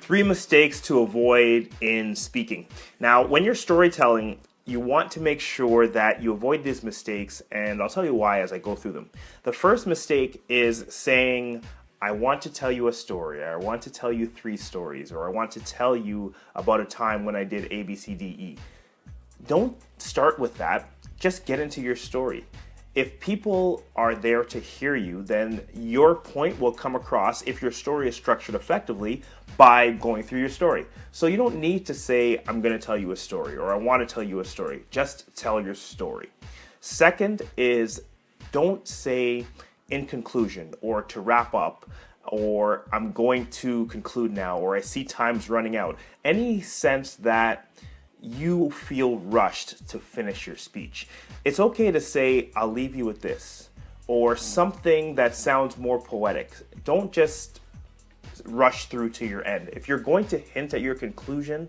3 mistakes to avoid in speaking. Now, when you're storytelling, you want to make sure that you avoid these mistakes, and I'll tell you why as I go through them. The first mistake is saying, I want to tell you a story, or I want to tell you 3 stories, or I want to tell you about a time when I did A, B, C, D, E. Don't start with that. Just get into your story. If people are there to hear you, then your point will come across if your story is structured effectively by going through your story. So you don't need to say, I'm going to tell you a story, or I want to tell you a story. Just tell your story. Second is, don't say in conclusion, or to wrap up, or I'm going to conclude now, or I see time's running out. Any sense that you feel rushed to finish your speech. It's okay to say, I'll leave you with this, or something that sounds more poetic. Don't just rush through to your end. If you're going to hint at your conclusion,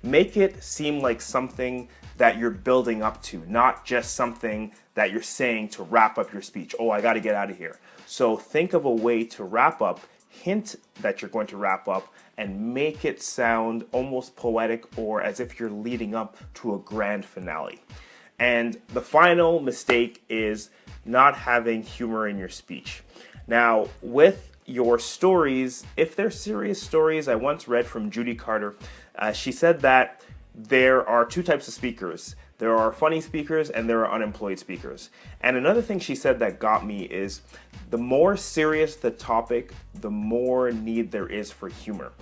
make it seem like something that you're building up to, not just something that you're saying to wrap up your speech. Oh, I got to get out of here. So think of a way to wrap up, hint that you're going to wrap up, and make it sound almost poetic or as if you're leading up to a grand finale. And the final mistake is not having humor in your speech. Now, with your stories, if they're serious stories, I once read from Judy Carter, she said that there are 2 types of speakers. There are funny speakers and there are unemployed speakers. And another thing she said that got me is the more serious the topic, the more need there is for humor.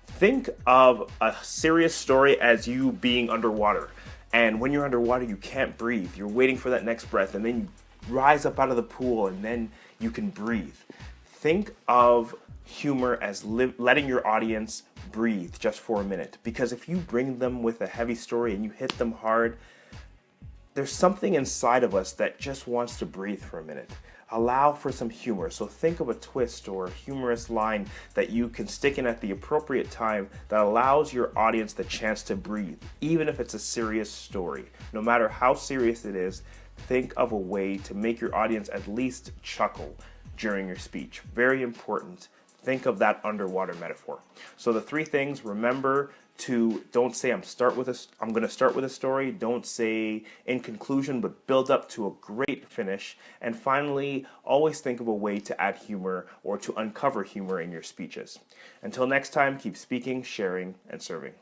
Think of a serious story as you being underwater. And when you're underwater, you can't breathe. You're waiting for that next breath, and then you rise up out of the pool and then you can breathe. Think of humor as letting your audience breathe just for a minute. Because if you bring them with a heavy story and you hit them hard, there's something inside of us that just wants to breathe for a minute. Allow for some humor. So think of a twist or a humorous line that you can stick in at the appropriate time that allows your audience the chance to breathe, even if it's a serious story. No matter how serious it is, think of a way to make your audience at least chuckle during your speech. Very important. Think of that underwater metaphor. So the 3 things, remember to don't say I'm going to start with a story. Don't say in conclusion, but build up to a great finish. And finally, always think of a way to add humor or to uncover humor in your speeches. Until next time, keep speaking, sharing, and serving.